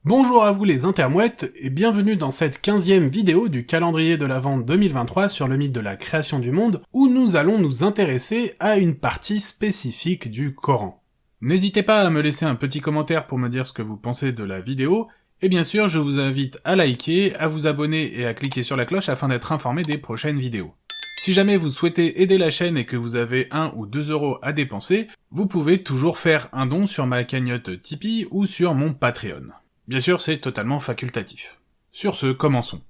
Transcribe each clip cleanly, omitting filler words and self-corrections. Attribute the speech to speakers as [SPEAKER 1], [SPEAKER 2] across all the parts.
[SPEAKER 1] Bonjour à vous les intermouettes, et bienvenue dans cette 15e vidéo du calendrier de l'Avent 2023 sur le mythe de la création du monde, où nous allons nous intéresser à une partie spécifique du Coran. N'hésitez pas à me laisser un petit commentaire pour me dire ce que vous pensez de la vidéo, et bien sûr je vous invite à liker, à vous abonner et à cliquer sur la cloche afin d'être informé des prochaines vidéos. Si jamais vous souhaitez aider la chaîne et que vous avez 1 ou 2 euros à dépenser, vous pouvez toujours faire un don sur ma cagnotte Tipeee ou sur mon Patreon. Bien sûr, c'est totalement facultatif. Sur ce, commençons.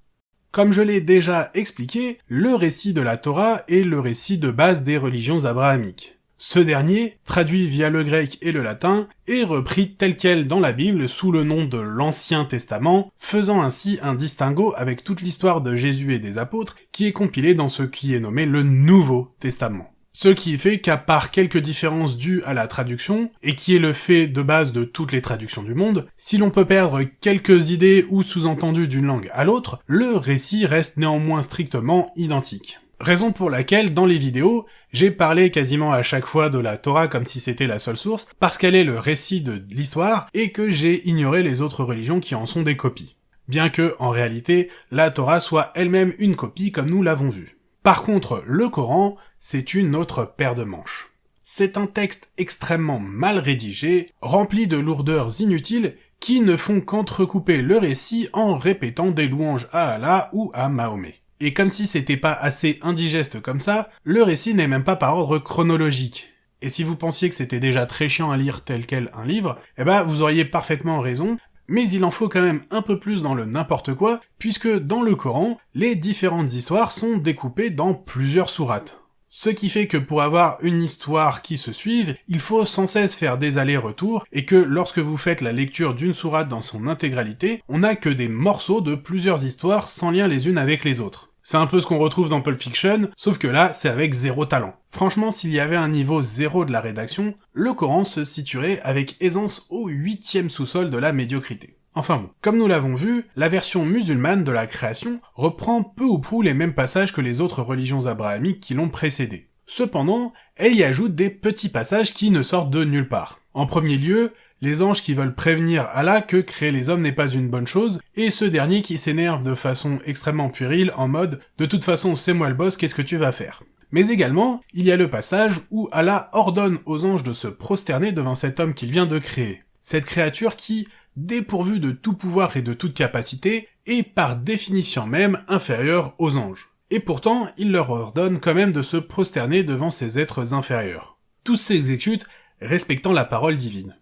[SPEAKER 1] Comme je l'ai déjà expliqué, le récit de la Torah est le récit de base des religions abrahamiques. Ce dernier, traduit via le grec et le latin, est repris tel quel dans la Bible sous le nom de l'Ancien Testament, faisant ainsi un distinguo avec toute l'histoire de Jésus et des apôtres, qui est compilée dans ce qui est nommé le Nouveau Testament. Ce qui fait qu'à part quelques différences dues à la traduction, et qui est le fait de base de toutes les traductions du monde, si l'on peut perdre quelques idées ou sous-entendus d'une langue à l'autre, le récit reste néanmoins strictement identique. Raison pour laquelle, dans les vidéos, j'ai parlé quasiment à chaque fois de la Torah comme si c'était la seule source, parce qu'elle est le récit de l'histoire, et que j'ai ignoré les autres religions qui en sont des copies. Bien que, en réalité, la Torah soit elle-même une copie comme nous l'avons vu. Par contre, le Coran, c'est une autre paire de manches. C'est un texte extrêmement mal rédigé, rempli de lourdeurs inutiles, qui ne font qu'entrecouper le récit en répétant des louanges à Allah ou à Mahomet. Et comme si c'était pas assez indigeste comme ça, le récit n'est même pas par ordre chronologique. Et si vous pensiez que c'était déjà très chiant à lire tel quel un livre, eh ben vous auriez parfaitement raison, mais il en faut quand même un peu plus dans le n'importe quoi, puisque dans le Coran, les différentes histoires sont découpées dans plusieurs sourates. Ce qui fait que pour avoir une histoire qui se suive, il faut sans cesse faire des allers-retours, et que lorsque vous faites la lecture d'une sourate dans son intégralité, on n'a que des morceaux de plusieurs histoires sans lien les unes avec les autres. C'est un peu ce qu'on retrouve dans Pulp Fiction, sauf que là, c'est avec zéro talent. Franchement, s'il y avait un niveau 0 de la rédaction, le Coran se situerait avec aisance au 8e sous-sol de la médiocrité. Enfin bon, comme nous l'avons vu, la version musulmane de la création reprend peu ou prou les mêmes passages que les autres religions abrahamiques qui l'ont précédée. Cependant, elle y ajoute des petits passages qui ne sortent de nulle part. En premier lieu, les anges qui veulent prévenir Allah que créer les hommes n'est pas une bonne chose, et ce dernier qui s'énerve de façon extrêmement puérile en mode « de toute façon c'est moi le boss, qu'est-ce que tu vas faire ?» Mais également, il y a le passage où Allah ordonne aux anges de se prosterner devant cet homme qu'il vient de créer. Cette créature qui, dépourvue de tout pouvoir et de toute capacité, est par définition même inférieure aux anges. Et pourtant, il leur ordonne quand même de se prosterner devant ces êtres inférieurs. Tous s'exécutent, respectant la parole divine.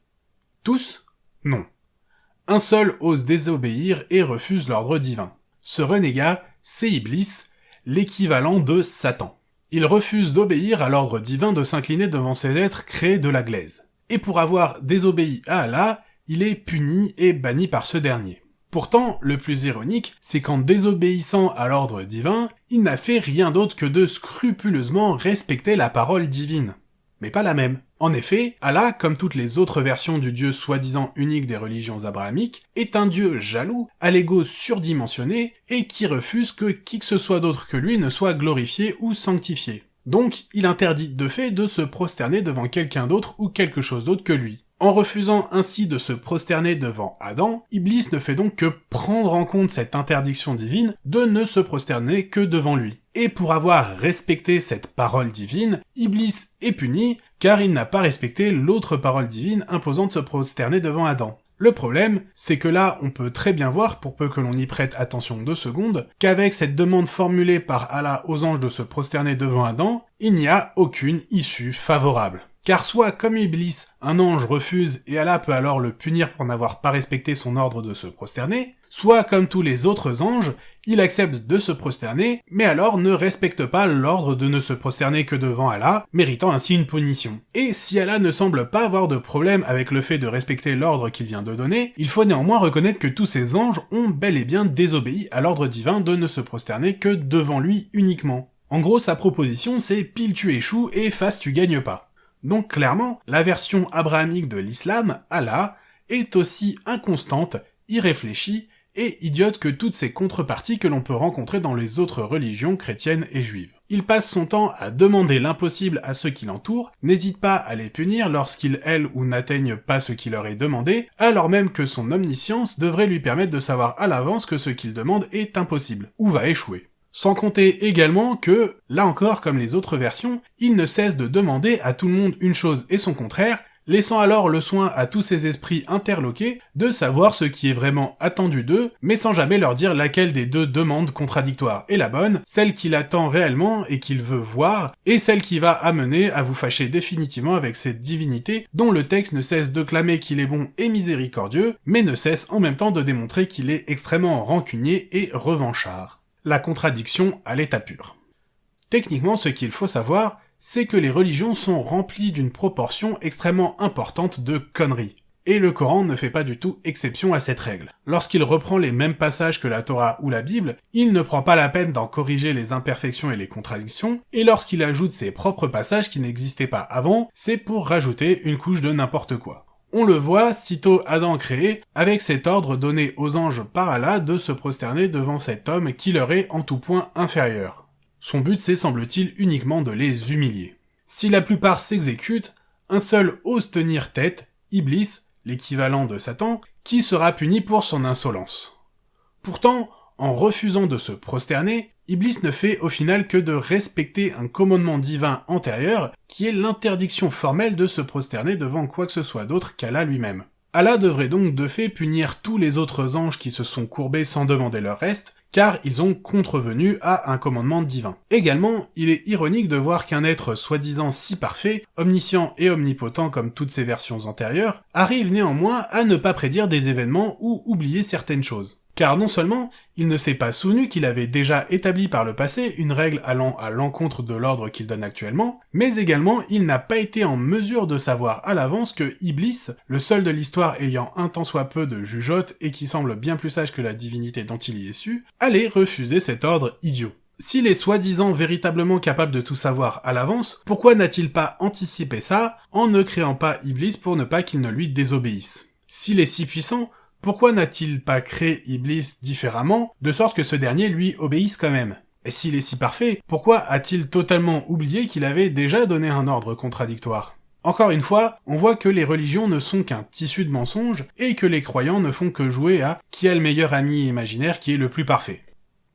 [SPEAKER 1] Tous? Non. Un seul ose désobéir et refuse l'ordre divin. Ce renégat, c'est Iblis, l'équivalent de Satan. Il refuse d'obéir à l'ordre divin de s'incliner devant ces êtres créés de la glaise. Et pour avoir désobéi à Allah, il est puni et banni par ce dernier. Pourtant, le plus ironique, c'est qu'en désobéissant à l'ordre divin, il n'a fait rien d'autre que de scrupuleusement respecter la parole divine. Mais pas la même. En effet, Allah, comme toutes les autres versions du dieu soi-disant unique des religions abrahamiques, est un dieu jaloux, à l'ego surdimensionné, et qui refuse que qui que ce soit d'autre que lui ne soit glorifié ou sanctifié. Donc, il interdit de fait de se prosterner devant quelqu'un d'autre ou quelque chose d'autre que lui. En refusant ainsi de se prosterner devant Adam, Iblis ne fait donc que prendre en compte cette interdiction divine de ne se prosterner que devant lui. Et pour avoir respecté cette parole divine, Iblis est puni, car il n'a pas respecté l'autre parole divine imposant de se prosterner devant Adam. Le problème, c'est que là, on peut très bien voir, pour peu que l'on y prête attention 2 secondes, qu'avec cette demande formulée par Allah aux anges de se prosterner devant Adam, il n'y a aucune issue favorable. Car soit, comme Iblis, un ange refuse et Allah peut alors le punir pour n'avoir pas respecté son ordre de se prosterner, soit, comme tous les autres anges, il accepte de se prosterner, mais alors ne respecte pas l'ordre de ne se prosterner que devant Allah, méritant ainsi une punition. Et si Allah ne semble pas avoir de problème avec le fait de respecter l'ordre qu'il vient de donner, il faut néanmoins reconnaître que tous ces anges ont bel et bien désobéi à l'ordre divin de ne se prosterner que devant lui uniquement. En gros, sa proposition c'est pile tu échoues et face tu gagnes pas. Donc clairement, la version abrahamique de l'islam, Allah, est aussi inconstante, irréfléchie et idiote que toutes ces contreparties que l'on peut rencontrer dans les autres religions chrétiennes et juives. il passe son temps à demander l'impossible à ceux qui l'entourent, n'hésite pas à les punir lorsqu'ils, elles ou n'atteignent pas ce qui leur est demandé, alors même que son omniscience devrait lui permettre de savoir à l'avance que ce qu'il demande est impossible, ou va échouer. Sans compter également que, là encore comme les autres versions, il ne cesse de demander à tout le monde une chose et son contraire, laissant alors le soin à tous ces esprits interloqués de savoir ce qui est vraiment attendu d'eux, mais sans jamais leur dire laquelle des deux demandes contradictoires est la bonne, celle qu'il attend réellement et qu'il veut voir, et celle qui va amener à vous fâcher définitivement avec cette divinité dont le texte ne cesse de clamer qu'il est bon et miséricordieux, mais ne cesse en même temps de démontrer qu'il est extrêmement rancunier et revanchard. La contradiction à l'état pur. Techniquement, ce qu'il faut savoir, c'est que les religions sont remplies d'une proportion extrêmement importante de conneries. Et le Coran ne fait pas du tout exception à cette règle. Lorsqu'il reprend les mêmes passages que la Torah ou la Bible, il ne prend pas la peine d'en corriger les imperfections et les contradictions, et lorsqu'il ajoute ses propres passages qui n'existaient pas avant, c'est pour rajouter une couche de n'importe quoi. On le voit, sitôt Adam créé, avec cet ordre donné aux anges par Allah de se prosterner devant cet homme qui leur est en tout point inférieur. Son but c'est semble-t-il uniquement de les humilier. Si la plupart s'exécutent, un seul ose tenir tête, Iblis, l'équivalent de Satan, qui sera puni pour son insolence. Pourtant, en refusant de se prosterner, Iblis ne fait au final que de respecter un commandement divin antérieur, qui est l'interdiction formelle de se prosterner devant quoi que ce soit d'autre qu'Allah lui-même. Allah devrait donc de fait punir tous les autres anges qui se sont courbés sans demander leur reste, car ils ont contrevenu à un commandement divin. Également, il est ironique de voir qu'un être soi-disant si parfait, omniscient et omnipotent comme toutes ses versions antérieures, arrive néanmoins à ne pas prédire des événements ou oublier certaines choses. Car non seulement, il ne s'est pas souvenu qu'il avait déjà établi par le passé une règle allant à l'encontre de l'ordre qu'il donne actuellement, mais également il n'a pas été en mesure de savoir à l'avance que Iblis, le seul de l'histoire ayant un tant soit peu de jugeote et qui semble bien plus sage que la divinité dont il y est su, allait refuser cet ordre idiot. S'il est soi-disant véritablement capable de tout savoir à l'avance, pourquoi n'a-t-il pas anticipé ça en ne créant pas Iblis pour ne pas qu'il ne lui désobéisse? S'il est si puissant, pourquoi n'a-t-il pas créé Iblis différemment, de sorte que ce dernier lui obéisse quand même? Et s'il est si parfait, pourquoi a-t-il totalement oublié qu'il avait déjà donné un ordre contradictoire? Encore une fois, on voit que les religions ne sont qu'un tissu de mensonges, et que les croyants ne font que jouer à qui a le meilleur ami imaginaire qui est le plus parfait.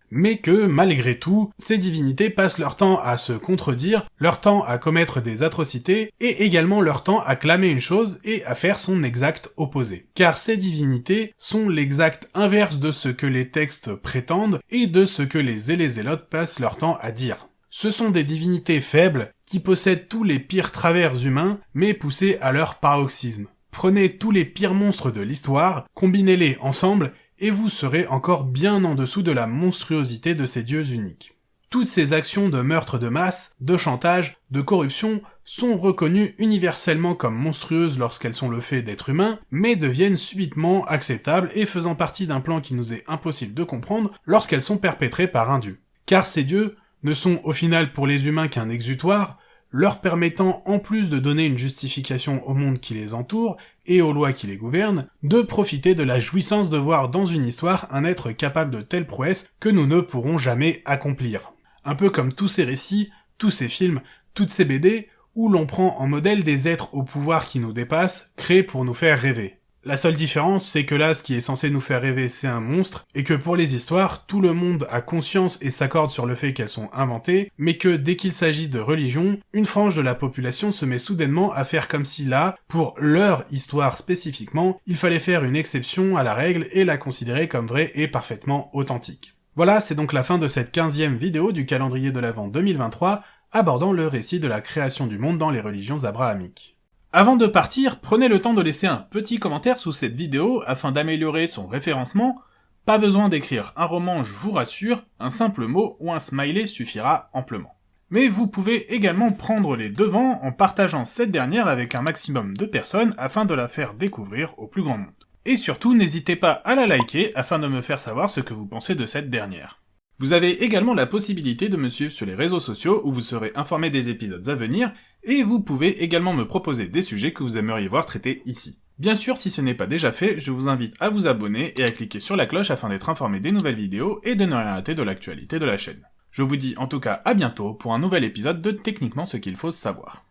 [SPEAKER 1] Mais que, malgré tout, ces divinités passent leur temps à se contredire, leur temps à commettre des atrocités, et également leur temps à clamer une chose et à faire son exact opposé. Car ces divinités sont l'exact inverse de ce que les textes prétendent, et de ce que les zélotes passent leur temps à dire. Ce sont des divinités faibles, qui possèdent tous les pires travers humains, mais poussés à leur paroxysme. Prenez tous les pires monstres de l'histoire, combinez-les ensemble, et vous serez encore bien en dessous de la monstruosité de ces dieux uniques. Toutes ces actions de meurtre de masse, de chantage, de corruption sont reconnues universellement comme monstrueuses lorsqu'elles sont le fait d'êtres humains, mais deviennent subitement acceptables et faisant partie d'un plan qui nous est impossible de comprendre lorsqu'elles sont perpétrées par un dieu. Car ces dieux ne sont au final pour les humains qu'un exutoire, leur permettant, en plus de donner une justification au monde qui les entoure, et aux lois qui les gouvernent, de profiter de la jouissance de voir dans une histoire un être capable de telles prouesses que nous ne pourrons jamais accomplir. Un peu comme tous ces récits, tous ces films, toutes ces BD, où l'on prend en modèle des êtres au pouvoir qui nous dépassent, créés pour nous faire rêver. La seule différence, c'est que là, ce qui est censé nous faire rêver, c'est un monstre, et que pour les histoires, tout le monde a conscience et s'accorde sur le fait qu'elles sont inventées, mais que dès qu'il s'agit de religion, une frange de la population se met soudainement à faire comme si là, pour leur histoire spécifiquement, il fallait faire une exception à la règle et la considérer comme vraie et parfaitement authentique. Voilà, c'est donc la fin de cette 15e vidéo du calendrier de l'Avent 2023, abordant le récit de la création du monde dans les religions abrahamiques. Avant de partir, prenez le temps de laisser un petit commentaire sous cette vidéo afin d'améliorer son référencement. Pas besoin d'écrire un roman, je vous rassure, un simple mot ou un smiley suffira amplement. Mais vous pouvez également prendre les devants en partageant cette dernière avec un maximum de personnes afin de la faire découvrir au plus grand monde. Et surtout, n'hésitez pas à la liker afin de me faire savoir ce que vous pensez de cette dernière. Vous avez également la possibilité de me suivre sur les réseaux sociaux où vous serez informé des épisodes à venir, et vous pouvez également me proposer des sujets que vous aimeriez voir traités ici. Bien sûr, si ce n'est pas déjà fait, je vous invite à vous abonner et à cliquer sur la cloche afin d'être informé des nouvelles vidéos et de ne rien rater de l'actualité de la chaîne.
[SPEAKER 2] Je vous dis en tout cas à bientôt pour un nouvel épisode de Techniquement ce qu'il faut savoir.